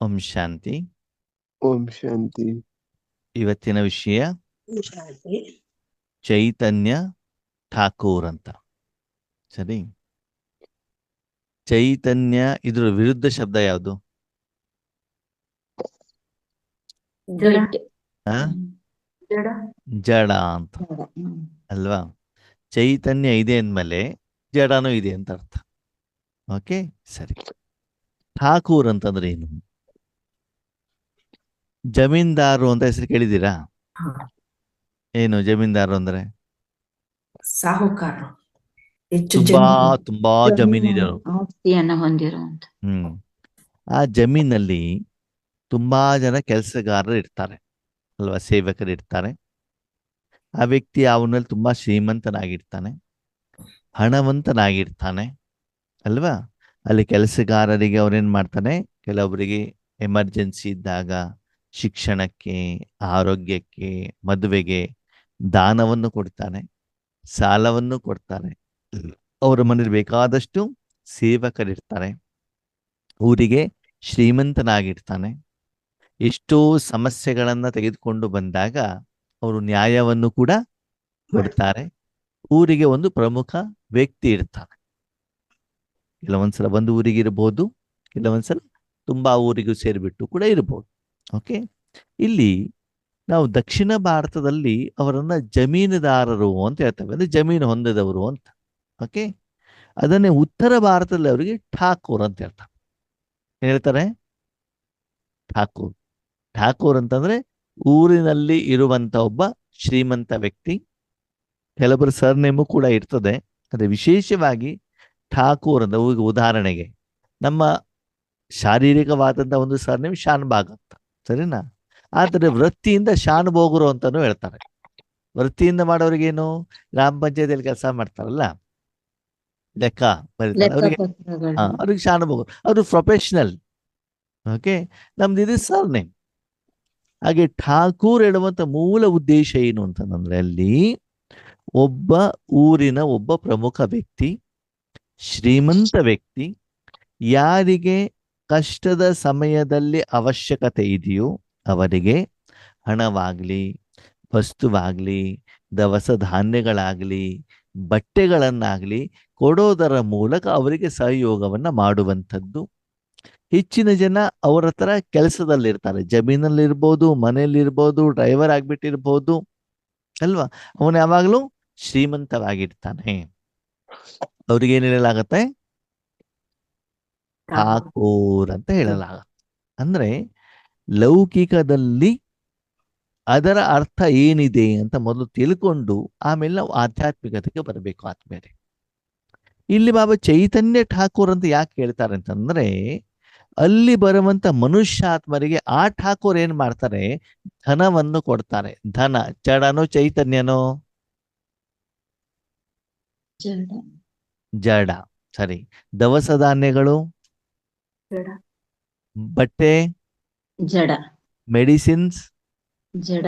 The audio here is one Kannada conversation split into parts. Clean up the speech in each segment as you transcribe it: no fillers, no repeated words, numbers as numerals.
ಓಂ ಶಾಂತಿ. ಓಂ ಶಾಂತಿ. ಇವತ್ತಿನ ವಿಷಯ ಶಾಂತಿ. ಚೈತನ್ಯ ಠಾಕೂರ್ ಅಂತ. ಸರಿ, ಚೈತನ್ಯ ಇದ್ರ ವಿರುದ್ಧ ಶಬ್ದ ಯಾವುದು? ಜಡ. ಆ? ಜಡ. ಜಡ ಅಂತ ಅಲ್ವಾ? ಚೈತನ್ಯ ಇದೆ ಅಂದ್ಮೇಲೆ ಜಡನೂ ಇದೆ ಅಂತ ಅರ್ಥ. ಓಕೆ, ಸರಿ. ಠಾಕೂರ್ ಅಂತಂದ್ರೆ ಏನು? ಜಮೀನ್ದಾರು ಅಂತ ಹೆಸರು ಕೇಳಿದ್ದೀರಾ? ಏನು ಜಮೀನ್ದಾರು ಅಂದ್ರೆ? ಸಾಹುಕಾರರು. ಹೆಚ್ಚು ತುಂಬಾ ಜಮೀನಿದರು. ಆಸ್ತಿಯನ್ನ ಹೊಂದಿರುವಂತ. ಆ ಜಮೀನಲ್ಲಿ ತುಂಬಾ ಜನ ಕೆಲಸಗಾರರು ಇರ್ತಾರೆ ಅಲ್ವಾ, ಸೇವಕರು ಇರ್ತಾರೆ. ಆ ವ್ಯಕ್ತಿ ಅವನಲ್ಲಿ ತುಂಬಾ ಶ್ರೀಮಂತನಾಗಿರ್ತಾನೆ, ಹಣವಂತನಾಗಿರ್ತಾನೆ ಅಲ್ವಾ. ಅಲ್ಲಿ ಕೆಲಸಗಾರರಿಗೆ ಅವ್ರೇನ್ ಮಾಡ್ತಾನೆ, ಕೆಲವೊಬ್ಬರಿಗೆ ಎಮರ್ಜೆನ್ಸಿ ಇದ್ದಾಗ ಶಿಕ್ಷಣಕ್ಕೆ, ಆರೋಗ್ಯಕ್ಕೆ, ಮದುವೆಗೆ ದಾನವನ್ನು ಕೊಡ್ತಾನೆ, ಸಾಲವನ್ನು ಕೊಡ್ತಾನೆ. ಅವರ ಮನೇಲಿ ಬೇಕಾದಷ್ಟು ಸೇವಕರಿರ್ತಾರೆ. ಊರಿಗೆ ಶ್ರೀಮಂತನಾಗಿರ್ತಾನೆ. ಎಷ್ಟೋ ಸಮಸ್ಯೆಗಳನ್ನ ತೆಗೆದುಕೊಂಡು ಬಂದಾಗ ಅವರು ನ್ಯಾಯವನ್ನು ಕೂಡ ಕೊಡ್ತಾರೆ. ಊರಿಗೆ ಒಂದು ಪ್ರಮುಖ ವ್ಯಕ್ತಿ ಇರ್ತಾನೆ. ಕೆಲವೊಂದ್ಸಲ ಒಂದು ಊರಿಗೆ ಇರ್ಬೋದು, ಕೆಲವೊಂದ್ಸಲ ತುಂಬಾ ಊರಿಗೂ ಸೇರಿಬಿಟ್ಟು ಕೂಡ ಇರ್ಬೋದು. ಓಕೆ, ಇಲ್ಲಿ ನಾವು ದಕ್ಷಿಣ ಭಾರತದಲ್ಲಿ ಅವರನ್ನ ಜಮೀನುದಾರರು ಅಂತ ಹೇಳ್ತೇವೆ, ಅಂದ್ರೆ ಜಮೀನು ಹೊಂದದವರು ಅಂತ. ಓಕೆ, ಅದನ್ನೇ ಉತ್ತರ ಭಾರತದಲ್ಲಿ ಅವರಿಗೆ ಠಾಕೂರ್ ಅಂತ ಹೇಳ್ತಾರೆ. ಏನ್ ಹೇಳ್ತಾರೆ? ಠಾಕೂರ್. ಠಾಕೂರ್ ಅಂತಂದ್ರೆ ಊರಿನಲ್ಲಿ ಇರುವಂತ ಒಬ್ಬ ಶ್ರೀಮಂತ ವ್ಯಕ್ತಿ. ಕೆಲವೊಬ್ಬರು ಸರ್ನೇಮು ಕೂಡ ಇರ್ತದೆ. ಅದೇ ವಿಶೇಷವಾಗಿ ಠಾಕೂರ್ ಅಂತ, ಉದಾಹರಣೆಗೆ ನಮ್ಮ ಶಾರೀರಿಕವಾದಂಥ ಒಂದು ಸರ್ನೇಮ್ ಶಾನ್ಭಾಗ್ ಅಂತ, ಸರಿನಾ? ಆದರೆ ವೃತ್ತಿಯಿಂದ ಶಾನ್ಭೋಗರು ಅಂತಾನು ಹೇಳ್ತಾರೆ. ವೃತ್ತಿಯಿಂದ ಮಾಡೋರಿಗೇನು, ಗ್ರಾಮ ಪಂಚಾಯತಿಯಲ್ಲಿ ಕೆಲಸ ಮಾಡ್ತಾರಲ್ಲ, ಲೆಕ್ಕ ಬರೀತಾರೆ, ಅವ್ರಿಗೆ ಶಾನ್ಭೋಗರು, ಅವರು ಪ್ರೊಫೆಷನಲ್. ಓಕೆ, ನಮ್ದು ಇದು ಸರ್ನೇಮ್. ಹಾಗೆ ಠಾಕೂರ್ ಹೇಳುವಂತ ಮೂಲ ಉದ್ದೇಶ ಏನು ಅಂತಂದ್ರೆ, ಅಲ್ಲಿ ಒಬ್ಬ ಊರಿನ ಒಬ್ಬ ಪ್ರಮುಖ ವ್ಯಕ್ತಿ, ಶ್ರೀಮಂತ ವ್ಯಕ್ತಿ, ಯಾರಿಗೆ ಕಷ್ಟದ ಸಮಯದಲ್ಲಿ ಅವಶ್ಯಕತೆ ಇದೆಯೋ ಅವರಿಗೆ ಹಣವಾಗ್ಲಿ, ವಸ್ತುವಾಗ್ಲಿ, ದವಸ ಧಾನ್ಯಗಳಾಗ್ಲಿ, ಬಟ್ಟೆಗಳನ್ನಾಗ್ಲಿ ಕೊಡೋದರ ಮೂಲಕ ಅವರಿಗೆ ಸಹಯೋಗವನ್ನ ಮಾಡುವಂಥದ್ದು. ಹೆಚ್ಚಿನ ಜನ ಅವರ ಹತ್ರ ಕೆಲಸದಲ್ಲಿರ್ತಾರೆ, ಜಮೀನಲ್ಲಿರ್ಬೋದು, ಮನೆಯಲ್ಲಿರ್ಬೋದು, ಡ್ರೈವರ್ ಆಗ್ಬಿಟ್ಟಿರ್ಬೋದು ಅಲ್ವಾ. ಅವನು ಯಾವಾಗಲೂ ಶ್ರೀಮಂತವಾಗಿರ್ತಾನೆ. ಅವ್ರಿಗೇನು ಹೇಳಲಾಗತ್ತೆ? ಠಾಕೂರ್ ಅಂತ ಹೇಳಲಾಗತ್ತೆ. ಅಂದ್ರೆ ಲೌಕಿಕದಲ್ಲಿ ಅದರ ಅರ್ಥ ಏನಿದೆ ಅಂತ ಮೊದಲು ತಿಳ್ಕೊಂಡು ಆಮೇಲೆ ನಾವು ಆಧ್ಯಾತ್ಮಿಕತೆಗೆ ಬರಬೇಕು ಆದ್ಮೇಲೆ. ಇಲ್ಲಿ ಬಾಬಾ ಚೈತನ್ಯ ಠಾಕೂರ್ ಅಂತ ಯಾಕೆ ಹೇಳ್ತಾರೆ ಅಂತಂದ್ರೆ, ಅಲ್ಲಿ ಬರುವಂತ ಮನುಷ್ಯಾತ್ಮರಿಗೆ ಆ ಠಾಕೂರ್ ಏನ್ ಮಾಡ್ತಾರೆ, ಧನವನ್ನು ಕೊಡ್ತಾರೆ. ಧನ ಜಡನೋ ಚೈತನ್ಯನೋ? ಜಡ. ಸರಿ. ದವಸ ಧಾನ್ಯಗಳು, ಬಟ್ಟೆ, ಜಡ, ಮೆಡಿಸಿನ್ಸ್, ಜಡ.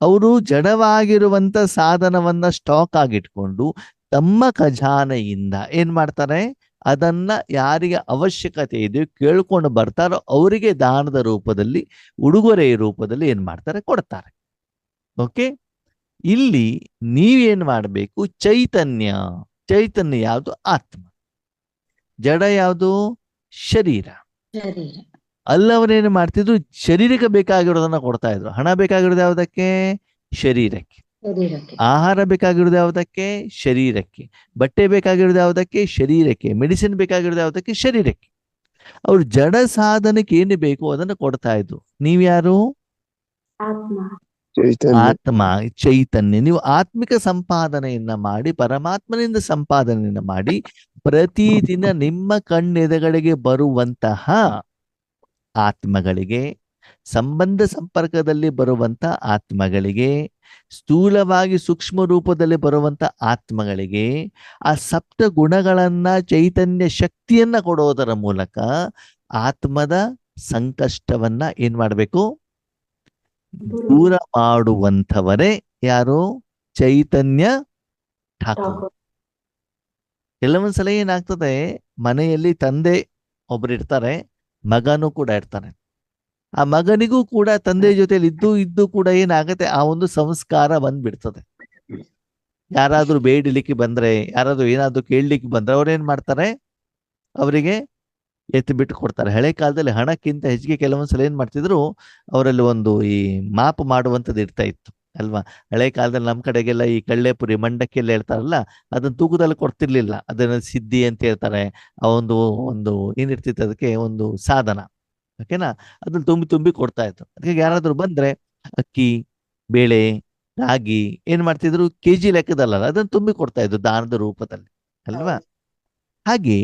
ಅವರು ಜಡವಾಗಿರುವಂತ ಸಾಧನವನ್ನ ಸ್ಟಾಕ್ ಆಗಿಟ್ಕೊಂಡು ತಮ್ಮ ಖಜಾನೆಯಿಂದ ಏನ್ ಮಾಡ್ತಾರೆ, ಅದನ್ನ ಯಾರಿಗೆ ಅವಶ್ಯಕತೆ ಇದೆಯೋ ಕೇಳ್ಕೊಂಡು ಬರ್ತಾರೋ ಅವರಿಗೆ ದಾನದ ರೂಪದಲ್ಲಿ, ಉಡುಗೊರೆಯ ರೂಪದಲ್ಲಿ ಏನ್ ಮಾಡ್ತಾರೆ, ಕೊಡ್ತಾರೆ. ಓಕೆ, ಇಲ್ಲಿ ನೀವೇನ್ ಮಾಡಬೇಕು? ಚೈತನ್ಯ. ಚೈತನ್ಯ ಯಾವುದು? ಆತ್ಮ. ಜಡ ಯಾವುದು? ಶರೀರ. ಅಲ್ಲವರೇನು ಮಾಡ್ತಿದ್ರು, ಶರೀರಕ್ಕೆ ಬೇಕಾಗಿರೋದನ್ನ ಕೊಡ್ತಾ ಇದ್ರು. ಹಣ ಬೇಕಾಗಿರೋದು ಯಾವುದಕ್ಕೆ? ಶರೀರಕ್ಕೆ. ಆಹಾರ ಬೇಕಾಗಿರೋದು ಯಾವುದಕ್ಕೆ? ಶರೀರಕ್ಕೆ. ಬಟ್ಟೆ ಬೇಕಾಗಿರೋದು ಯಾವುದಕ್ಕೆ? ಶರೀರಕ್ಕೆ. ಮೆಡಿಸಿನ್ ಬೇಕಾಗಿರೋದು ಯಾವುದಕ್ಕೆ? ಶರೀರಕ್ಕೆ. ಅವ್ರು ಜಡ ಸಾಧನಕ್ಕೆ ಏನು ಬೇಕು ಅದನ್ನು ಕೊಡ್ತಾ ಇದ್ರು. ನೀವ್ಯಾರು? ಆತ್ಮ, ಚೈತನ್ಯ. ನೀವು ಆತ್ಮಿಕ ಸಂಪಾದನೆಯನ್ನ ಮಾಡಿ, ಪರಮಾತ್ಮನಿಂದ ಸಂಪಾದನೆಯನ್ನ ಮಾಡಿ, ಪ್ರತಿದಿನ ನಿಮ್ಮ ಕಣ್ಣೆದುರುಗಡೆಗೆ ಬರುವಂತಹ ಆತ್ಮಗಳಿಗೆ, ಸಂಬಂಧ ಸಂಪರ್ಕದಲ್ಲಿ ಬರುವಂತ ಆತ್ಮಗಳಿಗೆ, ಸ್ಥೂಲವಾಗಿ ಸೂಕ್ಷ್ಮ ರೂಪದಲ್ಲಿ ಬರುವಂತ ಆತ್ಮಗಳಿಗೆ ಆ ಸಪ್ತ ಗುಣಗಳನ್ನ, ಚೈತನ್ಯ ಶಕ್ತಿಯನ್ನ ಕೊಡೋದರ ಮೂಲಕ ಆತ್ಮದ ಸಂಕಷ್ಟವನ್ನ ಏನ್ ಮಾಡಬೇಕು? ದೂರ ಮಾಡುವಂಥವರೇ ಯಾರು? ಚೈತನ್ಯ ಠಾಕೂರ್. ಕೆಲವೊಂದ್ಸಲ ಏನಾಗ್ತದೆ, ಮನೆಯಲ್ಲಿ ತಂದೆ ಒಬ್ರು ಇರ್ತಾರೆ, ಮಗನೂ ಕೂಡ ಇರ್ತಾನೆ. ಆ ಮಗನಿಗೂ ಕೂಡ ತಂದೆ ಜೊತೆಲಿ ಇದ್ದು ಕೂಡ ಏನಾಗತ್ತೆ, ಆ ಒಂದು ಸಂಸ್ಕಾರ ಬಂದ್ಬಿಡ್ತದೆ. ಯಾರಾದ್ರೂ ಬೇಡಲಿಕ್ಕೆ ಬಂದ್ರೆ, ಯಾರಾದ್ರೂ ಏನಾದ್ರು ಕೇಳಲಿಕ್ಕೆ ಬಂದ್ರೆ ಅವ್ರೇನ್ ಮಾಡ್ತಾರೆ, ಅವರಿಗೆ ಎತ್ತು ಬಿಟ್ಟು ಕೊಡ್ತಾರೆ. ಹಳೆ ಕಾಲದಲ್ಲಿ ಹಣಕ್ಕಿಂತ ಹೆಚ್ಚಿಗೆ ಕೆಲವೊಂದ್ಸಲ ಏನ್ ಮಾಡ್ತಿದ್ರು, ಅವರಲ್ಲಿ ಒಂದು ಈ ಮಾಪು ಮಾಡುವಂಥದ್ದು ಇರ್ತಾ ಇತ್ತು ಅಲ್ವಾ. ಹಳೆ ಕಾಲದಲ್ಲಿ ನಮ್ಮ ಕಡೆಗೆಲ್ಲ ಈ ಕಳ್ಳೆಪುರಿ ಮಂಡಕ್ಕಿ ಎಲ್ಲ ಹೇಳ್ತಾರಲ್ಲ, ಅದನ್ನ ತೂಕದಲ್ಲಿ ಕೊಡ್ತಿರ್ಲಿಲ್ಲ. ಅದನ್ನ ಸಿದ್ಧಿ ಅಂತ ಹೇಳ್ತಾರೆ. ಆ ಒಂದು ಏನಿರ್ತಿತ್ತು ಅದಕ್ಕೆ ಒಂದು ಸಾಧನ, ಓಕೆನಾ, ಅದನ್ನ ತುಂಬಿ ಕೊಡ್ತಾ ಇತ್ತು. ಅದಕ್ಕೆ ಯಾರಾದ್ರೂ ಬಂದ್ರೆ ಅಕ್ಕಿ, ಬೇಳೆ, ರಾಗಿ ಏನ್ ಮಾಡ್ತಿದ್ರು, ಕೆಜಿ ಲೆಕ್ಕದಲ್ಲ, ಅದನ್ನ ತುಂಬಿ ಕೊಡ್ತಾ ಇದ್ರು ದಾನದ ರೂಪದಲ್ಲಿ ಅಲ್ವಾ. ಹಾಗೆ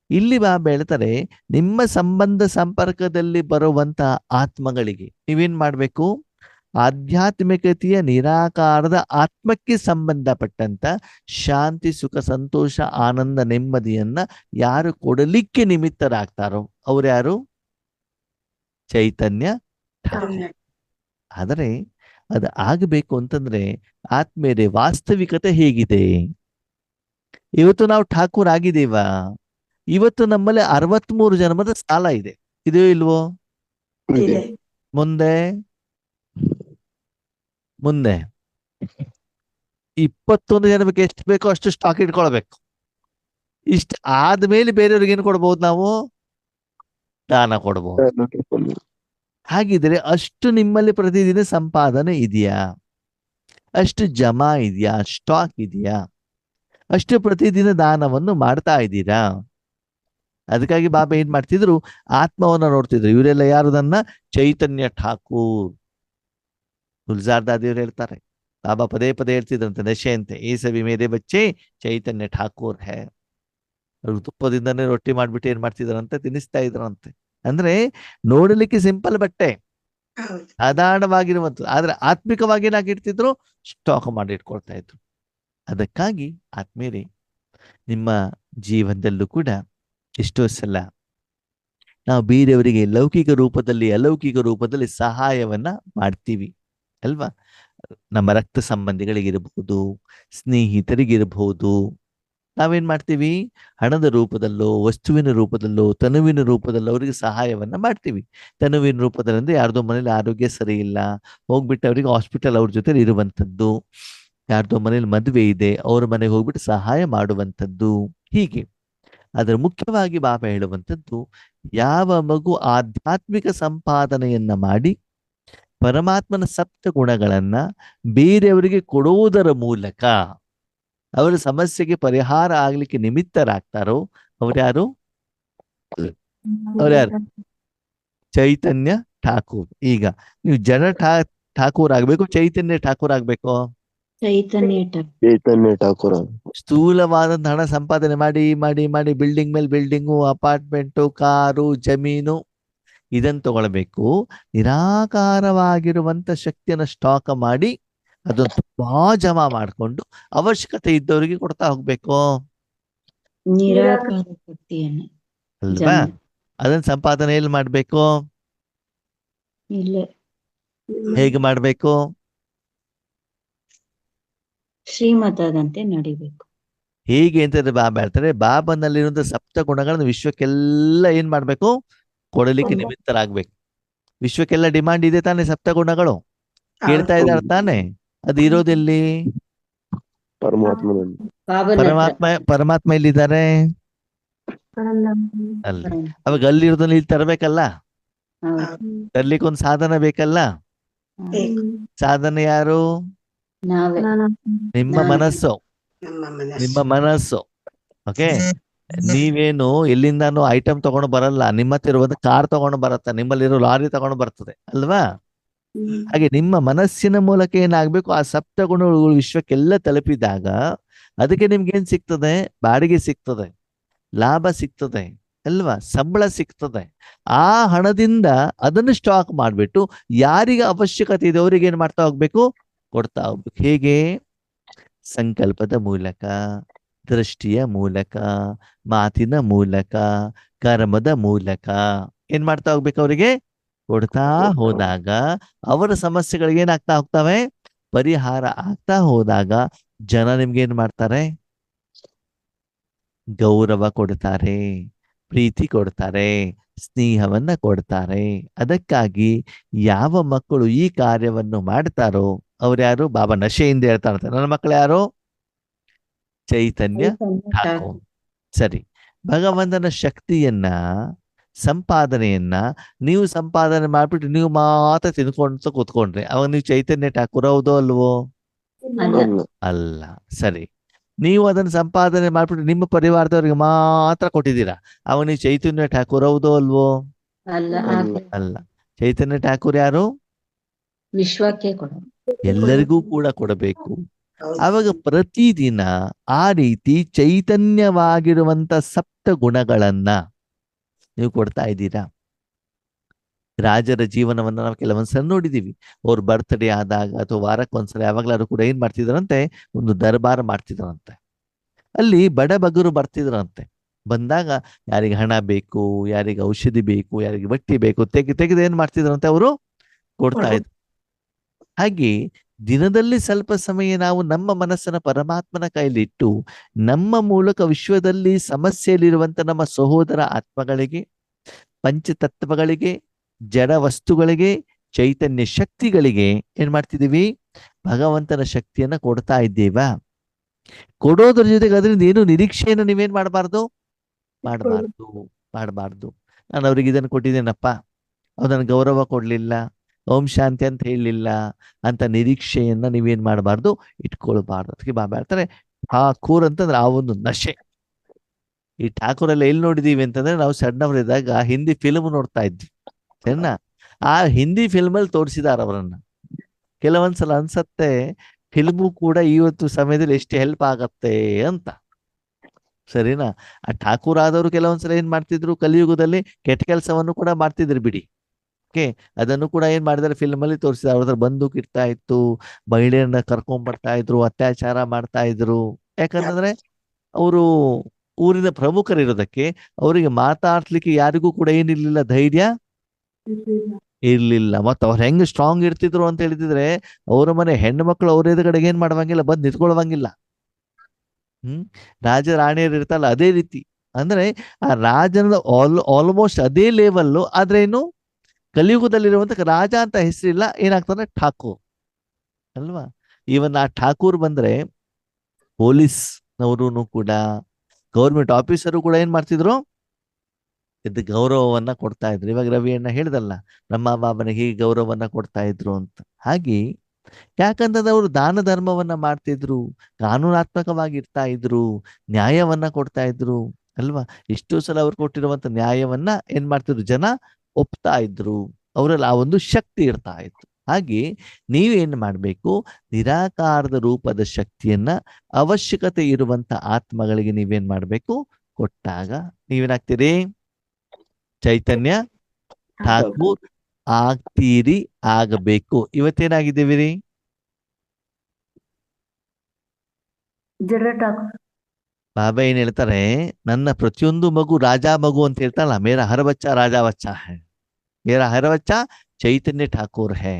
ಇಲ್ಲಿ ಹೇಳ್ತಾರೆ, ನಿಮ್ಮ ಸಂಬಂಧ ಸಂಪರ್ಕದಲ್ಲಿ ಬರುವಂತ ಆತ್ಮಗಳಿಗೆ ನೀವೇನ್ ಮಾಡ್ಬೇಕು, ಆಧ್ಯಾತ್ಮಿಕತೆಯ ನಿರಾಕಾರದ ಆತ್ಮಕ್ಕೆ ಸಂಬಂಧಪಟ್ಟಂತ ಶಾಂತಿ, ಸುಖ, ಸಂತೋಷ, ಆನಂದ, ನೆಮ್ಮದಿಯನ್ನ ಯಾರು ಕೊಡಲಿಕ್ಕೆ ನಿಮಿತ್ತರಾಗ್ತಾರೋ ಅವ್ರು ಯಾರು, ಚೈತನ್ಯ ಠಾಕೂರ್. ಆದರೆ ಅದು ಆಗಬೇಕು ಅಂತಂದ್ರೆ ಆತ್ಮೀಯರೇ, ವಾಸ್ತವಿಕತೆ ಹೇಗಿದೆ? ಇವತ್ತು ನಾವು ಠಾಕೂರ್ ಆಗಿದ್ದೀವಾ? ಇವತ್ತು ನಮ್ಮಲ್ಲಿ 63 ಜನ್ಮದ ಸಾಲ ಇದೆ, ಇದೆಯೋ ಇಲ್ವೋ? ಇದೆ. ಮುಂದೆ 21 ಜನ್ಮಕ್ಕೆ ಎಷ್ಟು ಬೇಕೋ ಅಷ್ಟು ಸ್ಟಾಕ್ ಇಟ್ಕೊಳ್ಬೇಕು. ಇಷ್ಟ ಆದ್ಮೇಲೆ ಬೇರೆಯವ್ರಿಗೆ ಏನು ಕೊಡ್ಬೋದು, ನಾವು ದಾನ ಕೊಡ್ಬೋದು. ಹಾಗಿದ್ರೆ ಅಷ್ಟು ನಿಮ್ಮಲ್ಲಿ ಪ್ರತಿದಿನ ಸಂಪಾದನೆ ಇದೆಯಾ? ಅಷ್ಟು ಜಮಾ ಇದೆಯಾ? ಸ್ಟಾಕ್ ಇದೆಯಾ? ಅಷ್ಟು ಪ್ರತಿದಿನ ದಾನವನ್ನು ಮಾಡ್ತಾ ಇದ್ದೀರಾ? ಅದಕ್ಕಾಗಿ ಬಾಬಾ ಏನ್ ಮಾಡ್ತಿದ್ರು, ಆತ್ಮವನ್ನ ನೋಡ್ತಿದ್ರು. ಇವರೆಲ್ಲ ಯಾರು? ನನ್ನ ಚೈತನ್ಯ ಠಾಕೂರ್. ಗುಲ್ಜಾರ್ ದಾದಿಯವರು ಹೇಳ್ತಾರೆ, ಬಾಬಾ ಪದೇ ಪದೇ ಹೇಳ್ತಿದ್ರಂತೆ, ನಶೆಯಂತೆ, ಈ ಸವಿ ಮೇರೆ ಬಚ್ಚೆ ಚೈತನ್ಯ ಠಾಕೂರ್ ಹೇ. ಅವ್ರು ತುಪ್ಪದಿಂದನೇ ರೊಟ್ಟಿ ಮಾಡ್ಬಿಟ್ಟು ಏನ್ ಮಾಡ್ತಿದ್ರಂತೆ, ತಿನ್ನಿಸ್ತಾ ಇದ್ರಂತೆ. ಅಂದ್ರೆ ನೋಡಲಿಕ್ಕೆ ಸಿಂಪಲ್ ಬಟ್ಟೆ, ಸಾಧಾರಣವಾಗಿರುವಂಥದ್ದು, ಆದ್ರೆ ಆತ್ಮಿಕವಾಗಿ ಏನಾಗಿರ್ತಿದ್ರು, ಸ್ಟಾಕ್ ಮಾಡಿ ಇಟ್ಕೊಳ್ತಾ ಇದ್ರು. ಅದಕ್ಕಾಗಿ ಆತ್ಮೀಯರೇ, ನಿಮ್ಮ ಜೀವನದಲ್ಲೂ ಕೂಡ ಎಷ್ಟೋ ಸಲ ನಾವು ಬೇರೆಯವರಿಗೆ ಲೌಕಿಕ ರೂಪದಲ್ಲಿ, ಅಲೌಕಿಕ ರೂಪದಲ್ಲಿ ಸಹಾಯವನ್ನ ಮಾಡ್ತೀವಿ ಅಲ್ವಾ. ನಮ್ಮ ರಕ್ತ ಸಂಬಂಧಿಗಳಿಗಿರಬಹುದು, ಸ್ನೇಹಿತರಿಗಿರಬಹುದು, ನಾವೇನ್ ಮಾಡ್ತೀವಿ, ಹಣದ ರೂಪದಲ್ಲೋ, ವಸ್ತುವಿನ ರೂಪದಲ್ಲೋ, ತನುವಿನ ರೂಪದಲ್ಲೋ ಅವರಿಗೆ ಸಹಾಯವನ್ನ ಮಾಡ್ತೀವಿ. ತನುವಿನ ರೂಪದಲ್ಲಿ ಯಾರ್ದೋ ಮನೇಲಿ ಆರೋಗ್ಯ ಸರಿ ಇಲ್ಲ, ಹೋಗ್ಬಿಟ್ಟು ಅವರಿಗೆ ಹಾಸ್ಪಿಟಲ್ ಅವ್ರ ಜೊತೆ ಇರುವಂಥದ್ದು. ಯಾರ್ದೋ ಮನೇಲಿ ಮದುವೆ ಇದೆ, ಅವ್ರ ಮನೆಗೆ ಹೋಗ್ಬಿಟ್ಟು ಸಹಾಯ ಮಾಡುವಂಥದ್ದು. ಹೀಗೆ ಅದರ ಮುಖ್ಯವಾಗಿ ಬಾಬಾ ಹೇಳುವಂಥದ್ದು, ಯಾವ ಮಗು ಆಧ್ಯಾತ್ಮಿಕ ಸಂಪಾದನೆಯನ್ನ ಮಾಡಿ ಪರಮಾತ್ಮನ ಸಪ್ತ ಗುಣಗಳನ್ನ ಬೇರೆಯವರಿಗೆ ಕೊಡುವುದರ ಮೂಲಕ ಅವರ ಸಮಸ್ಯೆಗೆ ಪರಿಹಾರ ಆಗ್ಲಿಕ್ಕೆ ನಿಮಿತ್ತರಾಗ್ತಾರೋ ಅವ್ರ್ಯಾರು? ಅವ್ರ್ಯಾರು? ಚೈತನ್ಯ ಠಾಕೂರ್. ಈಗ ನೀವು ಜನ ಠಾಕೂರ್ ಆಗ್ಬೇಕು, ಚೈತನ್ಯ ಠಾಕೂರ್ ಆಗ್ಬೇಕು? ಚೈತನ್ಯ ಠಾಕೂರ್. ಸ್ಥೂಲವಾದಂತ ಹಣ ಸಂಪಾದನೆ ಮಾಡಿ ಮಾಡಿ ಮಾಡಿ ಬಿಲ್ಡಿಂಗ್ ಮೇಲೆ ಬಿಲ್ಡಿಂಗು, ಅಪಾರ್ಟ್ಮೆಂಟು, ಕಾರು, ಜಮೀನು ಇದನ್ನು ತಗೊಳ್ಬೇಕು. ನಿರಾಕಾರವಾಗಿರುವಂತ ಶಕ್ತಿಯನ್ನು ಸ್ಟಾಕ್ ಮಾಡಿ ಅದನ್ನು ತುಂಬಾ ಜಮಾ ಮಾಡಿಕೊಂಡು ಅವಶ್ಯಕತೆ ಇದ್ದವರಿಗೆ ಕೊಡ್ತಾ ಹೋಗ್ಬೇಕು ಅಲ್ವಾ. ಅದನ್ನ ಸಂಪಾದನೆ ಎಲ್ಲಿ ಮಾಡ್ಬೇಕು? ಹೇಗೆ ಮಾಡ್ಬೇಕು? ಶ್ರೀಮತದಂತೆ ನಡಿಬೇಕು. ಹೇಗೆ ಅಂತಂದ್ರೆ ಬಾಬಾ ಹೇಳ್ತಾರೆ, ಬಾಬನಲ್ಲಿರುವಂತ ಸಪ್ತ ಗುಣಗಳನ್ನು ವಿಶ್ವಕ್ಕೆಲ್ಲ ಏನ್ ಮಾಡ್ಬೇಕು? ಕೊಡಲಿಕ್ಕೆ ನಿಮಿತ್ತರಾಗ್ಬೇಕು. ವಿಶ್ವಕ್ಕೆಲ್ಲ ಡಿಮಾಂಡ್ ಇದೆ ತಾನೆ, ಸಪ್ತ ಗುಣಗಳು ಕೇಳ್ತಾ ಇದ್ದಾರೆ ತಾನೆ. ಅದು ಇರೋದೆಲ್ಲಿ? ಪರಮಾತ್ಮ ಎಲ್ಲಿದ್ದಾರೆ? ಅಲ್ಲ. ಅವಾಗ ಅಲ್ಲಿರೋದನ್ನ ಇಲ್ಲಿ ತರಬೇಕಲ್ಲ, ತರ್ಲಿಕ್ಕೆ ಒಂದು ಸಾಧನ ಬೇಕಲ್ಲ. ಸಾಧನ ಯಾರು? ನಿಮ್ಮ ಮನಸ್ಸು. ನಿಮ್ಮ ಮನಸ್ಸು. ಓಕೆ, ನೀವೇನು ಎಲ್ಲಿಂದಾನು ಐಟಮ್ ತಗೊಂಡು ಬರಲ್ಲ. ನಿಮ್ಮ ಹತ್ರ ಇರುವಂತ ಕಾರ್ ತಗೊಂಡು ಬರತ್ತ, ನಿಮ್ಮಲ್ಲಿರೋ ಲಾರಿ ತಗೊಂಡು ಬರ್ತದೆ ಅಲ್ವಾ. ಹಾಗೆ ನಿಮ್ಮ ಮನಸ್ಸಿನ ಮೂಲಕ ಏನಾಗ್ಬೇಕು, ಆ ಸಪ್ತ ಗುಣಗಳು ವಿಶ್ವಕ್ಕೆಲ್ಲ ತಲುಪಿದಾಗ ಅದಕ್ಕೆ ನಿಮ್ಗೆ ಏನ್ ಸಿಗ್ತದೆ? ಬಾಡಿಗೆ ಸಿಗ್ತದೆ, ಲಾಭ ಸಿಗ್ತದೆ ಅಲ್ವಾ, ಸಂಬಳ ಸಿಗ್ತದೆ. ಆ ಹಣದಿಂದ ಅದನ್ನು ಸ್ಟಾಕ್ ಮಾಡ್ಬಿಟ್ಟು ಯಾರಿಗೆ ಅವಶ್ಯಕತೆ ಇದೆ ಅವರಿಗೆ ಏನ್ ಮಾಡ್ತಾ ಹೋಗ್ಬೇಕು? ಕೊಡ್ತಾ ಹೋಗ್ಬೇಕು. ಹೇಗೆ? ಸಂಕಲ್ಪದ ಮೂಲಕ, ದೃಷ್ಟಿಯ ಮೂಲಕ, ಮಾತಿನ ಮೂಲಕ, ಕರ್ಮದ ಮೂಲಕ ಏನ್ ಮಾಡ್ತಾ ಹೋಗ್ಬೇಕು? ಅವರಿಗೆ ಕೊಡ್ತಾ ಹೋದಾಗ ಅವರ ಸಮಸ್ಯೆಗಳಿಗೆ ಏನಾಗ್ತಾ ಹೋಗ್ತವೆ? ಪರಿಹಾರ ಆಗ್ತಾ ಹೋದಾಗ ಜನ ನಿಮ್ಗೆ ಏನ್ ಮಾಡ್ತಾರೆ? ಗೌರವ ಕೊಡ್ತಾರೆ, ಪ್ರೀತಿ ಕೊಡ್ತಾರೆ, ಸ್ನೇಹವನ್ನ ಕೊಡ್ತಾರೆ. ಅದಕ್ಕಾಗಿ ಯಾವ ಮಕ್ಕಳು ಈ ಕಾರ್ಯವನ್ನು ಮಾಡ್ತಾರೋ ಅವ್ರ್ಯಾರು ಬಾಬಾ ನಶೆಯಿಂದ ಹೇಳ್ತಾರಂತೆ. ನನ್ನ ಮಕ್ಕಳು ಯಾರು? ಚೈತನ್ಯ ಠಾಕೂರ್. ಸರಿ, ಭಗವಂತನ ಶಕ್ತಿಯನ್ನ ಸಂಪಾದನೆಯನ್ನ ನೀವು ಸಂಪಾದನೆ ಮಾಡ್ಬಿಟ್ಟು ನೀವು ಮಾತ್ರ ತಿನ್ಕೊಂತ ಕೂತ್ಕೊಂಡ್ರೆ ಅವಾಗ ನೀವು ಚೈತನ್ಯ ಠಾಕೂರ್ ಹೌದೋ ಅಲ್ವೋ? ಅಲ್ಲ. ಅಲ್ಲ. ಸರಿ, ನೀವು ಅದನ್ನ ಸಂಪಾದನೆ ಮಾಡ್ಬಿಟ್ಟು ನಿಮ್ಮ ಪರಿವಾರದವರಿಗೆ ಮಾತ್ರ ಕೊಟ್ಟಿದ್ದೀರಾ, ಅವಾಗ ನೀವು ಚೈತನ್ಯ ಠಾಕೂರ್ ಹೌದೋ ಅಲ್ವೋ? ಅಲ್ಲ. ಅಲ್ಲ. ಚೈತನ್ಯ ಠಾಕೂರ್ ಯಾರು? ವಿಶ್ವಕ್ಕೆ ಕೊಡ. ಎಲ್ಲರಿಗೂ ಕೂಡ ಕೊಡಬೇಕು. ಆವಾಗ ಪ್ರತಿದಿನ ಆ ರೀತಿ ಚೈತನ್ಯವಾಗಿರುವಂತ ಸಪ್ತ ಗುಣಗಳನ್ನ ನೀವು ಕೊಡ್ತಾ ಇದ್ದೀರಾ. ರಾಜರ ಜೀವನವನ್ನ ನಾವು ಕೆಲವೊಂದ್ಸಲ ನೋಡಿದೀವಿ. ಅವ್ರ ಬರ್ತ್ಡೇ ಆದಾಗ ಅಥವಾ ವಾರಕ್ಕೊಂದ್ಸಲ ಯಾವಾಗ್ಲಾದ್ರು ಕೂಡ ಏನ್ ಮಾಡ್ತಿದ್ರಂತೆ, ಒಂದು ದರ್ಬಾರ್ ಮಾಡ್ತಿದ್ರಂತೆ. ಅಲ್ಲಿ ಬಡ ಬಗರು ಬರ್ತಿದ್ರಂತೆ. ಬಂದಾಗ ಯಾರಿಗೆ ಹಣ ಬೇಕು, ಯಾರಿಗೆ ಔಷಧಿ ಬೇಕು, ಯಾರಿಗೆ ಬಟ್ಟೆ ಬೇಕು, ತೆಗೆದು ಏನ್ ಮಾಡ್ತಿದ್ರಂತೆ, ಅವರು ಕೊಡ್ತಾ ಇದ್ರು. ಹಾಗೆ ದಿನದಲ್ಲಿ ಸ್ವಲ್ಪ ಸಮಯ ನಾವು ನಮ್ಮ ಮನಸ್ಸನ್ನ ಪರಮಾತ್ಮನ ಕೈಲಿಟ್ಟು ನಮ್ಮ ಮೂಲಕ ವಿಶ್ವದಲ್ಲಿ ಸಮಸ್ಯೆಯಲ್ಲಿರುವಂತ ನಮ್ಮ ಸಹೋದರ ಆತ್ಮಗಳಿಗೆ, ಪಂಚತತ್ವಗಳಿಗೆ, ಜಡ ವಸ್ತುಗಳಿಗೆ, ಚೈತನ್ಯ ಶಕ್ತಿಗಳಿಗೆ ಏನ್ ಮಾಡ್ತಿದೀವಿ, ಭಗವಂತನ ಶಕ್ತಿಯನ್ನ ಕೊಡ್ತಾ ಇದ್ದೇವಾ? ಕೊಡೋದ್ರ ಜೊತೆಗೆ ಅದರಿಂದ ಏನು ನಿರೀಕ್ಷೆಯನ್ನು ನೀವೇನ್ ಮಾಡಬಾರ್ದು. ನಾನು ಅವ್ರಿಗೆ ಇದನ್ನು ಕೊಟ್ಟಿದ್ದೇನಪ್ಪ, ಅವ್ರು ನನ್ಗೆ ಗೌರವ ಕೊಡ್ಲಿಲ್ಲ, ಓಂ ಶಾಂತಿ ಅಂತ ಹೇಳಲಿಲ್ಲ ಅಂತ ನಿರೀಕ್ಷೆಯನ್ನ ನೀವೇನ್ ಮಾಡಬಾರ್ದು, ಇಟ್ಕೊಳ್ಬಾರ್ದು. ಅದಕ್ಕೆ ಬಾಬಾ ಹೇಳ್ತಾರೆ ಠಾಕೂರ್ ಅಂತಂದ್ರೆ ಆ ಒಂದು ನಶೆ. ಈ ಠಾಕೂರ್ ಎಲ್ಲ ಎಲ್ಲಿ ನೋಡಿದೀವಿ ಅಂತಂದ್ರೆ, ನಾವು ಸಣ್ಣವರಿದ್ದಾಗ ಹಿಂದಿ ಫಿಲ್ಮ್ ನೋಡ್ತಾ ಇದ್ವಿ, ಸರಿನಾ? ಆ ಹಿಂದಿ ಫಿಲ್ಮ್ ಅಲ್ಲಿ ತೋರಿಸಿದಾರ ಅವರನ್ನ. ಕೆಲವೊಂದ್ಸಲ ಅನ್ಸತ್ತೆ ಫಿಲ್ಮು ಕೂಡ ಇವತ್ತು ಸಮಯದಲ್ಲಿ ಎಷ್ಟು ಹೆಲ್ಪ್ ಆಗತ್ತೆ ಅಂತ, ಸರಿನಾ? ಆ ಠಾಕೂರ್ ಆದವರು ಕೆಲವೊಂದ್ಸಲ ಏನ್ ಮಾಡ್ತಿದ್ರು, ಕಲಿಯುಗದಲ್ಲಿ ಕೆಟ್ಟ ಕೆಲಸವನ್ನು ಕೂಡ ಮಾಡ್ತಿದ್ರು ಬಿಡಿ. ಓಕೆ, ಅದನ್ನು ಕೂಡ ಏನ್ ಮಾಡಿದಾರೆ, ಫಿಲ್ಮ್ ಅಲ್ಲಿ ತೋರಿಸಿದ. ಅವ್ರ ಹತ್ರ ಬಂದೂಕ್ ಇರ್ತಾ ಇತ್ತು, ಮಹಿಳೆಯರನ್ನ ಕರ್ಕೊಂಡ್ ಬರ್ತಾ ಇದ್ರು, ಅತ್ಯಾಚಾರ ಮಾಡ್ತಾ ಇದ್ರು. ಯಾಕಂತಂದ್ರೆ ಅವರು ಊರಿನ ಪ್ರಮುಖರಿರೋದಕ್ಕೆ ಅವರಿಗೆ ಮಾತಾಡ್ಲಿಕ್ಕೆ ಯಾರಿಗೂ ಕೂಡ ಏನಿರ್ಲಿಲ್ಲ, ಧೈರ್ಯ ಇರ್ಲಿಲ್ಲ. ಮತ್ತ ಅವ್ರು ಹೆಂಗ್ ಸ್ಟ್ರಾಂಗ್ ಇರ್ತಿದ್ರು ಅಂತ ಹೇಳಿದ್ರೆ, ಅವರ ಮನೆ ಹೆಣ್ಣು ಮಕ್ಕಳು ಅವ್ರ ಎದುರುಗಡೆಗೆ ಏನ್ ಮಾಡುವಂಗಿಲ್ಲ, ಬಂದ್ ನಿಂತ್ಕೊಳ್ಳುವಂಗಿಲ್ಲ. ರಾಜ ರಾಣಿಯರು ಇರ್ತಾರಲ್ಲ ಅದೇ ರೀತಿ. ಅಂದ್ರೆ ಆ ರಾಜನ ಆಲ್ಮೋಸ್ಟ್ ಅದೇ ಲೆವೆಲ್. ಆದ್ರೆ ಏನು, ಕಲಿಯುಗದಲ್ಲಿರುವಂತ ರಾಜ ಅಂತ ಹೆಸರಿಲ್ಲ, ಏನಾಗ್ತಾನೆ ಠಾಕೂರ್ ಅಲ್ವಾ? ಇವನ್ ಆ ಠಾಕೂರ್ ಬಂದ್ರೆ ಪೊಲೀಸ್ನವರು ಕೂಡ, ಗೌರ್ಮೆಂಟ್ ಆಫೀಸರು ಕೂಡ ಏನ್ ಮಾಡ್ತಿದ್ರು, ಇದು ಗೌರವವನ್ನ ಕೊಡ್ತಾ ಇದ್ರು. ಇವಾಗ ರವಿಯಣ್ಣ ಹೇಳ್ದಲ್ಲ, ನಮ್ಮ ಬಾಬನಿಗೆ ಹೀಗೆ ಗೌರವವನ್ನ ಕೊಡ್ತಾ ಇದ್ರು ಅಂತ. ಹಾಗೆ ಯಾಕಂತಂದ್ರೆ ಅವರು ದಾನ ಧರ್ಮವನ್ನ ಮಾಡ್ತಿದ್ರು, ಕಾನೂನಾತ್ಮಕವಾಗಿ ಇರ್ತಾ ಇದ್ರು, ನ್ಯಾಯವನ್ನ ಕೊಡ್ತಾ ಇದ್ರು ಅಲ್ವಾ? ಎಷ್ಟೋ ಸಲ ಅವ್ರು ಕೊಟ್ಟಿರುವಂತ ನ್ಯಾಯವನ್ನ ಏನ್ ಮಾಡ್ತಿದ್ರು, ಜನ ಒಪ್ತಾ ಇದ್ರು. ಅವರಲ್ಲಿ ಆ ಒಂದು ಶಕ್ತಿ ಇರ್ತಾ ಇತ್ತು. ಹಾಗೆ ನೀವೇನ್ ಮಾಡ್ಬೇಕು, ನಿರಾಕಾರದ ರೂಪದ ಶಕ್ತಿಯನ್ನ ಅವಶ್ಯಕತೆ ಇರುವಂತ ಆತ್ಮಗಳಿಗೆ ನೀವೇನ್ ಮಾಡ್ಬೇಕು, ಕೊಟ್ಟಾಗ ನೀವೇನಾಗ್ತೀರಿ, ಚೈತನ್ಯ ಠಾಕೂರ್ ಆಗ್ತೀರಿ, ಆಗಬೇಕು. ಇವತ್ತೇನಾಗಿದ್ದೀವಿ ರೀ? ಬಾಬಾ ಏನ್ ಹೇಳ್ತಾರೆ, ನನ್ನ ಪ್ರತಿಯೊಂದು ಮಗು ರಾಜ ಮಗು ಅಂತ ಹೇಳ್ತಾರಲ್ಲ, ಮೇರಾ ಹರ ಬಚ್ಚ ರಾಜಾ ಬಚ್ಚ ಹೈ, ಮೇರಾ ಹರ ಬಚ್ಚ ಚೈತನ್ಯ ಠಾಕೂರ್ ಹೈ.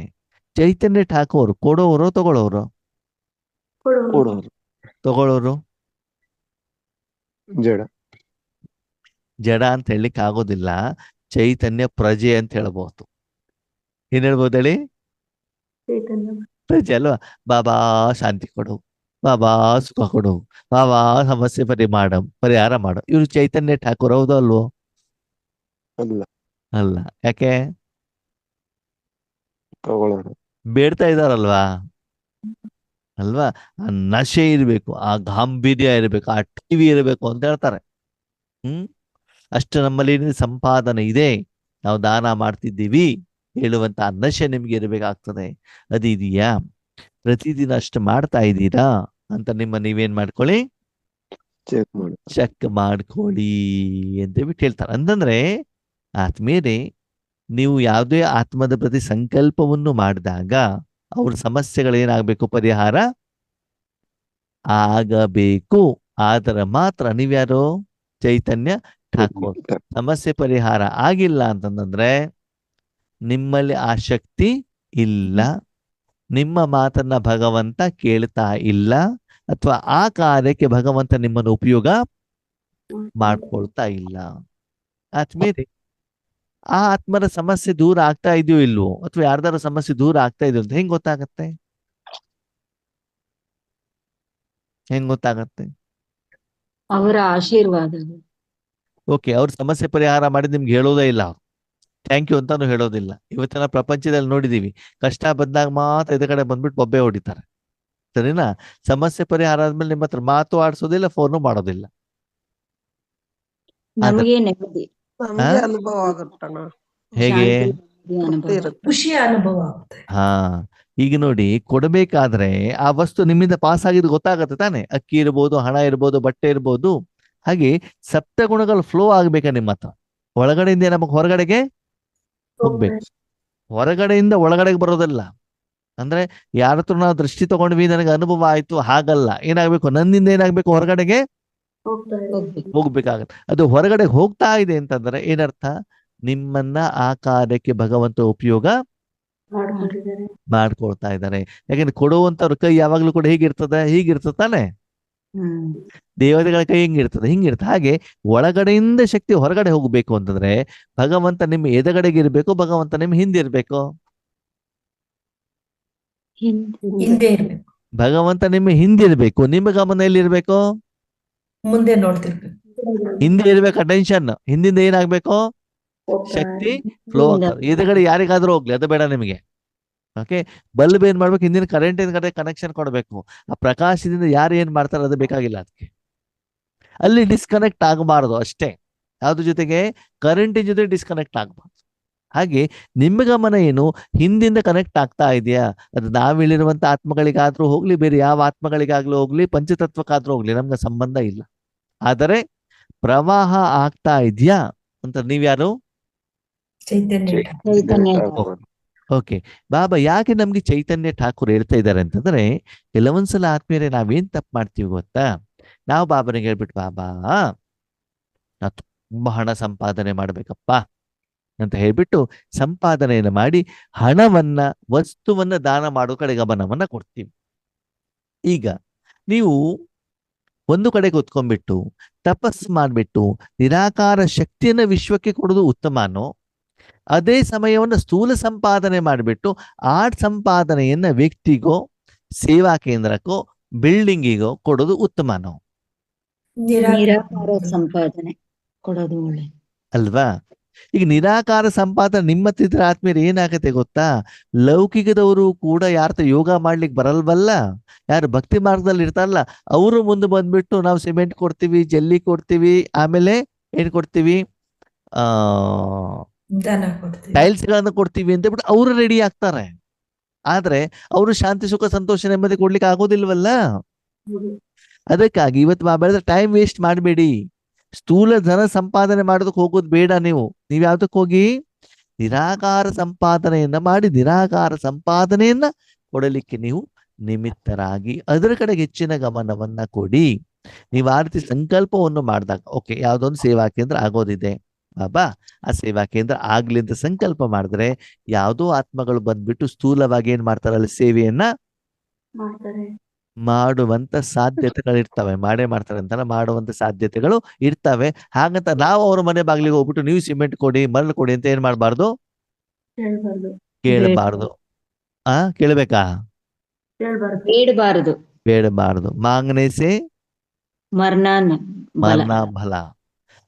ಚೈತನ್ಯ ಠಾಕೂರ್ ಕೊಡೋರು ತಗೊಳ್ಳೋರು? ಕೊಡೋರು. ತಗೊಳ್ಳೋರು ಜಡ. ಜಡ ಅಂತ ಹೇಳಲಿಕ್ಕೆ ಆಗೋದಿಲ್ಲ, ಚೈತನ್ಯ ಪ್ರಜೆ ಅಂತ ಹೇಳ್ಬೋದು. ಏನ್ ಹೇಳ್ಬೋದು ಹೇಳಿ? ಪ್ರಜೆ ಅಲ್ವಾ? ಬಾಬಾ ಶಾಂತಿ ಕೊಡು, ಬಾಬಾ ಸುಖ ಕೊಡು, ಬಾಬಾ ಸಮಸ್ಯೆ ಪರಿಹಾರ ಮಾಡು. ಇವ್ರು ಚೈತನ್ಯ ಠಾಕೂರ್ ಹೌದು ಅಲ್ವೋ? ಅಲ್ಲ. ಅಲ್ಲ. ಯಾಕೆ? ತಗೊಳ್ಳೋರು. ಬೇಡ್ತಾ ಇದಾರಲ್ವಾ ಅಲ್ವಾ? ಆ ನಶೆ ಇರ್ಬೇಕು, ಆ ಗಾಂಭೀರ್ಯ ಇರ್ಬೇಕು, ಆ ಟಿವಿ ಇರಬೇಕು ಅಂತ ಹೇಳ್ತಾರೆ. ಅಷ್ಟು ನಮ್ಮಲ್ಲಿ ಸಂಪಾದನೆ ಇದೆ, ನಾವು ದಾನ ಮಾಡ್ತಿದ್ದೀವಿ ಹೇಳುವಂತ ಆ ನಶೆ ನಿಮ್ಗೆ ಇರಬೇಕಾಗ್ತದೆ. ಅದಿದೆಯಾ? ಪ್ರತಿದಿನ ಅಷ್ಟು ಮಾಡ್ತಾ ಇದ್ದೀರಾ ಅಂತ ನೀವೇನ್ ಮಾಡ್ಕೊಳ್ಳಿ, ಚೆಕ್ ಮಾಡ್ಕೊಳ್ಳಿ ಅಂತ ಬಿಟ್ಟು ಹೇಳ್ತಾರೆ. ಅಂತಂದ್ರೆ ಆತ್ಮೀಯರೇ, ನೀವು ಯಾವುದೇ ಆತ್ಮದ ಪ್ರತಿ ಸಂಕಲ್ಪವನ್ನು ಮಾಡಿದಾಗ ಅವ್ರ ಸಮಸ್ಯೆಗಳೇನಾಗಬೇಕು, ಪರಿಹಾರ ಆಗಬೇಕು. ಆದ್ರೆ ಮಾತ್ರ ನೀವ್ಯಾರು, ಚೈತನ್ಯ ಠಾಕೂರ್. ಸಮಸ್ಯೆ ಪರಿಹಾರ ಆಗಿಲ್ಲ ಅಂತಂದ್ರೆ ನಿಮ್ಮಲ್ಲಿ ಆ ಶಕ್ತಿ ಇಲ್ಲ, ನಿಮ್ಮ ಮಾತನ್ನ ಭಗವಂತ ಕೇಳ್ತಾ ಇಲ್ಲ, ಅಥವಾ ಆ ಕಾರ್ಯಕ್ಕೆ ಭಗವಂತ ನಿಮ್ಮನ್ನು ಉಪಯೋಗ ಮಾಡ್ಕೊಳ್ತಾ ಇಲ್ಲ. ಆದ್ಮೇಲೆ ಆ ಆತ್ಮರ ಸಮಸ್ಯೆ ದೂರ ಆಗ್ತಾ ಇದೆಯೋ ಇಲ್ವೋ, ಅಥವಾ ಯಾರ್ದಾರ ಸಮಸ್ಯೆ ದೂರ ಆಗ್ತಾ ಇದೆಯೋ ಅಂತ ಹೆಂಗ್ ಗೊತ್ತಾಗತ್ತೆ? ಹೆಂಗ್ ಗೊತ್ತಾಗತ್ತೆ? ಅವರ ಆಶೀರ್ವಾದ. ಓಕೆ, ಅವ್ರ ಸಮಸ್ಯೆ ಪರಿಹಾರ ಮಾಡಿ ನಿಮ್ಗೆ ಹೇಳೋದೇ ಇಲ್ಲ, ಥ್ಯಾಂಕ್ ಯು ಅಂತಾನು ಹೇಳೋದಿಲ್ಲ. ಇವತ್ತಿನ ಪ್ರಪಂಚದಲ್ಲಿ ನೋಡಿದೀವಿ, ಕಷ್ಟ ಬಂದಾಗ ಮಾತ್ರ ಇದ ಕಡೆ ಬಂದ್ಬಿಟ್ಟು ಬೊಬ್ಬೆ ಹೊಡಿತಾರೆ. ಸರಿನಾ? ಸಮಸ್ಯೆ ಪರಿಹಾರ ಆದ್ಮೇಲೆ ನಿಮ್ಮ ಹತ್ರ ಮಾತು ಆಡ್ಸೋದಿಲ್ಲ, ಫೋನು ಮಾಡೋದಿಲ್ಲ. ನಮಗೆ ನೆಮ್ಮದಿ, ನಮ್ಗೆ ಅನುಭವ ಆಗುತ್ತಣ್ಣ. ಹೇಗೆ? ಶಾಂತಿ, ನೆಮ್ಮದಿ ತೃಪ್ತಿ ಅನುಭವ. ಇರುತ್ತೆ. ಖುಷಿಯ ಅನುಭವ ಆಗುತ್ತೆ. ಹಾ, ಈಗ ನೋಡಿ, ಕೊಡಬೇಕಾದ್ರೆ ಆ ವಸ್ತು ನಿಮ್ಮಿಂದ ಪಾಸ್ ಆಗಿದ್ದು ಗೊತ್ತಾಗತ್ತೆ ತಾನೆ. ಅಕ್ಕಿ ಇರ್ಬೋದು, ಹಣ ಇರ್ಬೋದು, ಬಟ್ಟೆ ಇರ್ಬೋದು. ಹಾಗೆ ಸಪ್ತ ಗುಣಗಳು ಫ್ಲೋ ಆಗ್ಬೇಕಾ ನಿಮ್ಮ ಹತ್ರ. ಒಳಗಡೆಯಿಂದ ನಮಗೆ ಹೊರಗಡೆಗೆ ಹೋಗ್ಬೇಕು, ಹೊರಗಡೆಯಿಂದ ಒಳಗಡೆಗೆ ಬರೋದಲ್ಲ. ಅಂದ್ರೆ ಯಾರ ಹತ್ರ ನಾವು ದೃಷ್ಟಿ ತಗೊಂಡ್ವಿ, ನನಗೆ ಅನುಭವ ಆಯ್ತು, ಹಾಗಲ್ಲ. ಏನಾಗ್ಬೇಕು? ನನ್ನಿಂದ ಏನಾಗ್ಬೇಕು? ಹೊರಗಡೆಗೆ ಹೋಗ್ಬೇಕು. ಹೋಗ್ಬೇಕಾಗತ್ತೆ. ಅದು ಹೊರಗಡೆ ಹೋಗ್ತಾ ಇದೆ ಅಂತಂದ್ರೆ ಏನರ್ಥ? ನಿಮ್ಮನ್ನ ಆ ಕಾರ್ಯಕ್ಕೆ ಭಗವಂತ ಉಪಯೋಗ ಮಾಡ್ಕೊಳ್ತಾ ಇದ್ದಾರೆ. ಯಾಕಂದ್ರೆ ಕೊಡುವಂತವ್ರ ಕೈ ಯಾವಾಗ್ಲೂ ಕೂಡ ಹೇಗಿರ್ತದೆ? ಹೀಗಿರ್ತದೆ ತಾನೆ. ದೇವತೆಗಳ ಕೈ ಹೆಂಗಿರ್ತದೆ? ಹಿಂಗಿರ್ತದೆ. ಹಾಗೆ ಒಳಗಡೆಯಿಂದ ಶಕ್ತಿ ಹೊರಗಡೆ ಹೋಗ್ಬೇಕು ಅಂತಂದ್ರೆ ಭಗವಂತ ನಿಮ್ಮ ಎದಗಡೆಗೆ ಇರ್ಬೇಕು, ಭಗವಂತ ನಿಮ್ಮ ಹಿಂದೆ ಇರ್ಬೇಕು. ಹಿಂದೆ ಇರ್ಬೇಕು, ಭಗವಂತ ನಿಮ್ಮ ಹಿಂದೆ ಇರ್ಬೇಕು, ನಿಮ್ಮ ಗಮನ ಎಲ್ಲಿರ್ಬೇಕು? ಮುಂದೆ ನೋಡ್ತಿರ್ಬೇಕು. ಹಿಂದೆ ಇರ್ಬೇಕು ಅಟೆನ್ಷನ್. ಹಿಂದಿಂದ ಏನಾಗ್ಬೇಕು? ಶಕ್ತಿ ಫ್ಲೋ ಆಗ್ತದೆ. ಎದುರುಗಡೆ ಯಾರಿಗಾದ್ರೂ ಹೋಗ್ಲಿ, ಅದು ಬೇಡ ನಿಮಗೆ. ಓಕೆ, ಬಲ್ಬ್ ಏನ್ ಮಾಡ್ಬೇಕು? ಹಿಂದಿನ ಕರೆಂಟ್ ಕಡೆ ಕನೆಕ್ಷನ್ ಕೊಡ್ಬೇಕು. ಆ ಪ್ರಕಾಶದಿಂದ ಯಾರು ಏನ್ ಮಾಡ್ತಾರೆ ಅದು ಬೇಕಾಗಿಲ್ಲ ಅದಕ್ಕೆ. ಅಲ್ಲಿ ಡಿಸ್ಕನೆಕ್ಟ್ ಆಗಬಾರದು ಅಷ್ಟೇ. ಯಾವ್ದ್ರ ಜೊತೆಗೆ? ಕರೆಂಟಿನ ಜೊತೆ ಡಿಸ್ಕನೆಕ್ಟ್ ಆಗಬಾರ್ದು. ಹಾಗೆ ನಿಮ್ಮ ಗಮನ ಏನು? ಹಿಂದಿಂದ ಕನೆಕ್ಟ್ ಆಗ್ತಾ ಇದೆಯಾ? ಅದು ನಾವಿಲ್ಲಿರುವಂತ ಆತ್ಮಗಳಿಗಾದ್ರೂ ಹೋಗ್ಲಿ, ಬೇರೆ ಯಾವ ಆತ್ಮಗಳಿಗಾಗ್ಲೂ ಹೋಗ್ಲಿ, ಪಂಚತತ್ವಕ್ಕಾದ್ರೂ ಹೋಗ್ಲಿ, ನಮ್ಗೆ ಸಂಬಂಧ ಇಲ್ಲ. ಆದರೆ ಪ್ರವಾಹ ಆಗ್ತಾ ಇದೆಯಾ ಅಂತ ನೀವ್ಯಾರು? ಚೈತನ್ಯ ಚೈತನ್ಯ. ಓಕೆ, ಬಾಬಾ ಯಾಕೆ ನಮ್ಗೆ ಚೈತನ್ಯ ಠಾಕೂರ್ ಹೇಳ್ತಾ ಇದ್ದಾರೆ ಅಂತಂದ್ರೆ, ಕೆಲವೊಂದ್ಸಲ ಆತ್ಮೀಯರೇ ನಾವೇನ್ ತಪ್ಪು ಮಾಡ್ತೀವಿ ಗೊತ್ತಾ? ನಾವು ಬಾಬನಿಗೆ ಹೇಳ್ಬಿಟ್ಟು, ಬಾಬಾ ನಾ ತುಂಬಾ ಹಣ ಸಂಪಾದನೆ ಮಾಡ್ಬೇಕಪ್ಪ ಅಂತ ಹೇಳ್ಬಿಟ್ಟು ಸಂಪಾದನೆಯನ್ನು ಮಾಡಿ ಹಣವನ್ನ, ವಸ್ತುವನ್ನ ದಾನ ಮಾಡೋ ಕಡೆ ಗಮನವನ್ನ ಕೊಡ್ತೀವಿ. ಈಗ ನೀವು ಒಂದು ಕಡೆ ಕೂತ್ಕೊಂಡ್ಬಿಟ್ಟು ತಪಸ್ಸು ಮಾಡ್ಬಿಟ್ಟು ನಿರಾಕಾರ ಶಕ್ತಿಯನ್ನ ವಿಶ್ವಕ್ಕೆ ಕೊಡೋದು ಉತ್ತಮನೋ, ಅದೇ ಸಮಯವನ್ನು ಸ್ಥೂಲ ಸಂಪಾದನೆ ಮಾಡಿಬಿಟ್ಟು ಆ ಸಂಪಾದನೆಯನ್ನ ವ್ಯಕ್ತಿಗೋ, ಸೇವಾ ಕೇಂದ್ರಕ್ಕೋ, ಬಿಲ್ಡಿಂಗಿಗೋ ಕೊಡೋದು ಉತ್ತಮನೋ? ನಿರಾಕಾರ ಸಂಪಾದನೆ ಕೊಡೋದು ಒಳ್ಳೆ ಅಲ್ವಾ? ಈಗ ನಿರಾಕಾರ ಸಂಪಾದನೆ ನಿಮ್ಮ ಹತ್ತಿರ ಆತ್ಮೀಯರು ಏನಾಗತ್ತೆ ಗೊತ್ತಾ? ಲೌಕಿಕದವರು ಕೂಡ ಯಾರ ಯೋಗ ಮಾಡ್ಲಿಕ್ಕೆ ಬರಲ್ವಲ್ಲ, ಯಾರು ಭಕ್ತಿ ಮಾರ್ಗದಲ್ಲಿ ಇರ್ತಾರಲ್ಲ, ಅವರು ಮುಂದೆ ಬಂದ್ಬಿಟ್ಟು ನಾವು ಸಿಮೆಂಟ್ ಕೊಡ್ತೀವಿ, ಜಲ್ಲಿ ಕೊಡ್ತೀವಿ, ಆಮೇಲೆ ಏನ್ ಕೊಡ್ತೀವಿ? ದಾನ ಕೊಡ್ತೀವಿ, ಟೈಲ್ಸ್ ಗಳನ್ನ ಕೊಡ್ತೀವಿ ಅಂತ ಬಿಟ್ಟು ಅವರು ರೆಡಿ ಆಗ್ತಾರೆ. ಆದ್ರೆ ಅವರು ಶಾಂತಿ, ಸುಖ, ಸಂತೋಷ, ನೆಮ್ಮದಿ ಕೊಡ್ಲಿಕ್ಕೆ ಆಗೋದಿಲ್ವಲ್ಲ. ಅದಕ್ಕಾಗಿ ಇವತ್ತು ಬೆಳೆದ ಟೈಮ್ ವೇಸ್ಟ್ ಮಾಡಬೇಡಿ. ಸ್ಥೂಲ ಧನ ಸಂಪಾದನೆ ಮಾಡೋದಕ್ಕೆ ಹೋಗೋದು ಬೇಡ. ನೀವು ಯಾವ್ದಕ್ಕೆ ಹೋಗಿ? ನಿರಾಕಾರ ಸಂಪಾದನೆಯನ್ನ ಮಾಡಿ ನಿರಾಕಾರ ಸಂಪಾದನೆಯನ್ನ ಕೊಡಲಿಕ್ಕೆ ನೀವು ನಿಮಿತ್ತರಾಗಿ ಅದರ ಕಡೆಗೆ ಹೆಚ್ಚಿನ ಗಮನವನ್ನ ಕೊಡಿ. ನೀವು ಆ ರೀತಿ ಸಂಕಲ್ಪವನ್ನು ಮಾಡಿದಾಗ, ಓಕೆ, ಯಾವ್ದೊಂದು ಸೇವಾ ಕೇಂದ್ರ ಆಗೋದಿದೆ ಬಾಬಾ, ಆ ಸೇವಾ ಕೇಂದ್ರ ಆಗ್ಲಿ ಅಂತ ಸಂಕಲ್ಪ ಮಾಡಿದ್ರೆ ಯಾವುದೋ ಆತ್ಮಗಳು ಬಂದ್ಬಿಟ್ಟು ಸ್ಥೂಲವಾಗಿ ಏನ್ ಮಾಡ್ತಾರೆ? ಅಲ್ಲಿ ಸೇವೆಯನ್ನ ಮಾಡುವಂತ ಸಾಧ್ಯತೆಗಳು ಇರ್ತವೆ. ಮಾಡೇ ಮಾಡ್ತಾರೆ ಅಂತಲ್ಲ, ಮಾಡುವಂತ ಸಾಧ್ಯತೆಗಳು ಇರ್ತವೆ. ಹಾಗಂತ ನಾವು ಅವ್ರ ಮನೆ ಬಾಗಿಲಿಗೆ ಹೋಗ್ಬಿಟ್ಟು ನೀವು ಸಿಮೆಂಟ್ ಕೊಡಿ, ಮರಳು ಕೊಡಿ ಅಂತ ಏನ್ ಮಾಡ್ಬಾರ್ದು? ಕೇಳಬಾರ್ದು. ಕೇಳ್ಬೇಕಾ? ಬೇಡಬಾರದು. ಬೇಡಬಾರ್ದು. ಮಾಂಗನೇಸೆ ಮರಣ ಫಲ.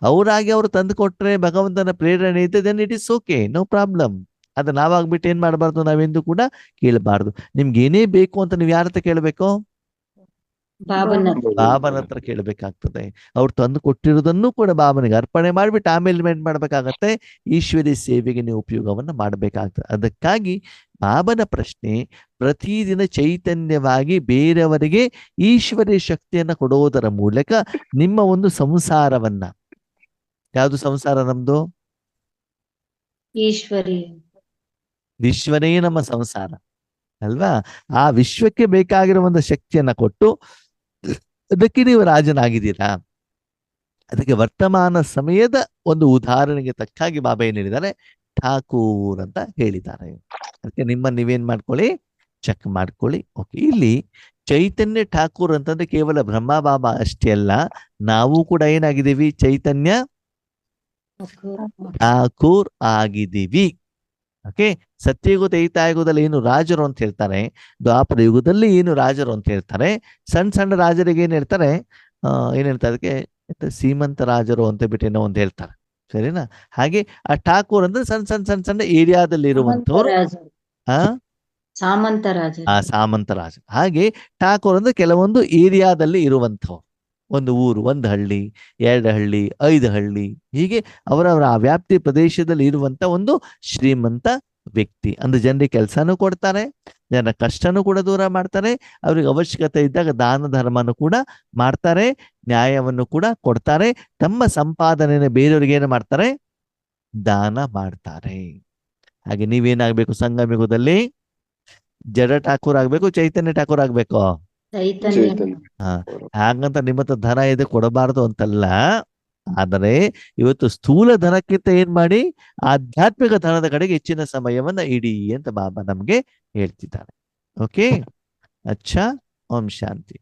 ಅವರಾಗಿ ಅವ್ರು ತಂದು ಕೊಟ್ರೆ ಭಗವಂತನ ಪ್ರೇರಣೆ ಇದ್ದ, then it is okay, no problem. ಅದ ನಾವಾಗ್ಬಿಟ್ಟು ಏನ್ ಮಾಡ್ಬಾರ್ದು? ನಾವೆಂದು ಕೂಡ ಕೇಳಬಾರ್ದು. ನಿಮ್ಗೆ ಏನೇ ಬೇಕು ಅಂತ ನೀವು ಯಾರ ಹತ್ರ ಕೇಳ್ಬೇಕು? ಬಾಬನ ಹತ್ರ ಕೇಳಬೇಕಾಗ್ತದೆ. ಅವ್ರು ತಂದು ಕೊಟ್ಟಿರೋದನ್ನು ಕೂಡ ಬಾಬನಿಗೆ ಅರ್ಪಣೆ ಮಾಡ್ಬಿಟ್ಟು ಆಮೇಲೆ ಏನ್ ಮಾಡ್ಬೇಕಾಗತ್ತೆ? ಈಶ್ವರಿ ಸೇವೆಗೆ ನೀವು ಉಪಯೋಗವನ್ನ ಮಾಡ್ಬೇಕಾಗ್ತದೆ. ಅದಕ್ಕಾಗಿ ಬಾಬನ ಪ್ರಶ್ನೆ, ಪ್ರತಿದಿನ ಚೈತನ್ಯವಾಗಿ ಬೇರೆಯವರಿಗೆ ಈಶ್ವರಿ ಶಕ್ತಿಯನ್ನ ಕೊಡುವುದರ ಮೂಲಕ ನಿಮ್ಮ ಒಂದು ಸಂಸಾರವನ್ನ, ಯಾವುದು ಸಂಸಾರ ನಮ್ದು? ಈಶ್ವರಿ. ವಿಶ್ವನೇ ನಮ್ಮ ಸಂಸಾರ ಅಲ್ವಾ? ಆ ವಿಶ್ವಕ್ಕೆ ಬೇಕಾಗಿರುವಂತ ಶಕ್ತಿಯನ್ನ ಕೊಟ್ಟು ಅದಕ್ಕೆ ನೀವು ರಾಜನಾಗಿದ್ದೀರಾ. ಅದಕ್ಕೆ ವರ್ತಮಾನ ಸಮಯದ ಒಂದು ಉದಾಹರಣೆಗೆ ತಕ್ಕಾಗಿ ಬಾಬಾ ಏನ್ ಹೇಳಿದ್ದಾರೆ? ಠಾಕೂರ್ ಅಂತ ಹೇಳಿದ್ದಾರೆ. ಅದಕ್ಕೆ ನೀವೇನ್ ಮಾಡ್ಕೊಳ್ಳಿ? ಚೆಕ್ ಮಾಡ್ಕೊಳ್ಳಿ. ಓಕೆ, ಇಲ್ಲಿ ಚೈತನ್ಯ ಠಾಕೂರ್ ಅಂತಂದ್ರೆ ಕೇವಲ ಬ್ರಹ್ಮ ಬಾಬಾ ಅಷ್ಟೇ ಅಲ್ಲ, ನಾವು ಕೂಡ ಏನಾಗಿದ್ದೀವಿ? ಚೈತನ್ಯ ಠಾಕೂರ್ ಆಗಿದ್ದೀವಿ. ಓಕೆ, ಸತ್ಯಯುಗ ತ್ರೇತಾಯುಗದಲ್ಲಿ ಏನು ರಾಜರು ಅಂತ ಹೇಳ್ತಾರೆ, ದ್ವಾಪರ ಯುಗದಲ್ಲಿ ಏನು ರಾಜರು ಅಂತ ಹೇಳ್ತಾರೆ, ಸಣ್ಣ ಸಣ್ಣ ರಾಜರಿಗೆ ಏನ್ ಹೇಳ್ತಾರೆ, ಏನ್ ಹೇಳ್ತಾರೆ ಅದಕ್ಕೆ, ಸೀಮಂತ ರಾಜರು ಅಂತ ಬಿಟ್ಟು ಏನೋ ಒಂದು ಹೇಳ್ತಾರೆ. ಸರಿನಾ? ಹಾಗೆ ಆ ಠಾಕೂರ್ ಅಂದ್ರೆ ಸಣ್ಣ ಸಣ್ಣ ಸಣ್ಣ ಸಣ್ಣ ಏರಿಯಾದಲ್ಲಿ ಇರುವಂತವ್ರು. ಸಾಮಂತ ರಾಜ. ಆ ಸಾಮಂತ ರಾಜ. ಹಾಗೆ ಠಾಕೂರ್ ಅಂದ್ರೆ ಕೆಲವೊಂದು ಏರಿಯಾದಲ್ಲಿ ಇರುವಂಥವ್ರು, ಒಂದು ಊರು, ಒಂದು ಹಳ್ಳಿ, 2 ಹಳ್ಳಿ, 5 ಹಳ್ಳಿ, ಹೀಗೆ ಅವರವರ ಆ ವ್ಯಾಪ್ತಿ ಪ್ರದೇಶದಲ್ಲಿ ಇರುವಂತ ಒಂದು ಶ್ರೀಮಂತ ವ್ಯಕ್ತಿ. ಅಂದ್ರೆ ಜನರಿಗೆ ಕೆಲಸನೂ ಕೊಡ್ತಾರೆ, ಜನರ ಕಷ್ಟನೂ ಕೂಡ ದೂರ ಮಾಡ್ತಾರೆ, ಅವ್ರಿಗೆ ಅವಶ್ಯಕತೆ ಇದ್ದಾಗ ದಾನ ಧರ್ಮನೂ ಕೂಡ ಮಾಡ್ತಾರೆ, ನ್ಯಾಯವನ್ನು ಕೂಡ ಕೊಡ್ತಾರೆ, ತಮ್ಮ ಸಂಪಾದನೆಯನ್ನು ಬೇರೆಯವ್ರಿಗೆ ಏನು ಮಾಡ್ತಾರೆ, ದಾನ ಮಾಡ್ತಾರೆ. ಹಾಗೆ ನೀವೇನಾಗ್ಬೇಕು ಸಂಗಮಯುಗದಲ್ಲಿ? ಜಡ ಠಾಕೂರ್ ಆಗ್ಬೇಕು, ಚೈತನ್ಯ ಠಾಕೂರ್ ಆಗ್ಬೇಕು? ಹಾಗಂತ ನಿಮ್ಮ ಹತ್ರ ಧನ ಇದೆ ಕೊಡಬಾರದು ಅಂತಲ್ಲ, ಆದರೆ ಇವತ್ತು ಸ್ಥೂಲ ಧನಕ್ಕಿಂತ ಏನ್ ಮಾಡಿ, ಆಧ್ಯಾತ್ಮಿಕ ಧನದ ಕಡೆಗೆ ಹೆಚ್ಚಿನ ಸಮಯವನ್ನ ಇಡಿ ಅಂತ ಬಾಬಾ ನಮ್ಗೆ ಹೇಳ್ತಿದ್ದಾರೆ. ಓಕೆ, ಅಚ್ಚಾ, ಓಂ ಶಾಂತಿ.